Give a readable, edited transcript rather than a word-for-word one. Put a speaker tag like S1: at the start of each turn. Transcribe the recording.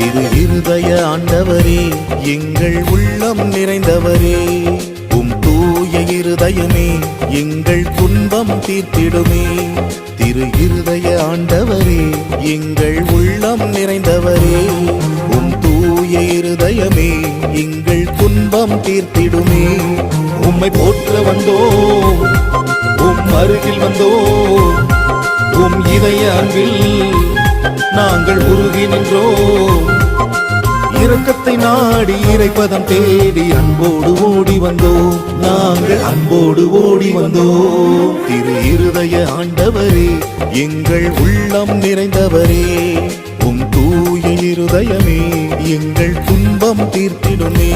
S1: திரு இருதய ஆண்டவரே, எங்கள் உள்ளம் நிறைந்தவரே, உம் தூய இருதயமே எங்கள் துன்பம் தீர்த்திடுமே. திரு இருதய ஆண்டவரே, எங்கள் உள்ளம் நிறைந்தவரே, உம் தூய இருதயமே எங்கள் துன்பம் தீர்த்திடுமே. உம்மை போற்ற வந்தோம், உம் அருகில் வந்தோம், உம் இதய அன்பில் நாங்கள் உருகி நின்றோம். இரக்கத்தை நாடி இறைப்பதம் தேடி அன்போடு ஓடி வந்தோம், நாங்கள் அன்போடு ஓடி வந்தோம். திரு இருதய ஆண்டவரே, எங்கள் உள்ளம் நிறைந்தவரே, உம் தூய இருதயமே எங்கள் துன்பம் தீர்த்திடுமே.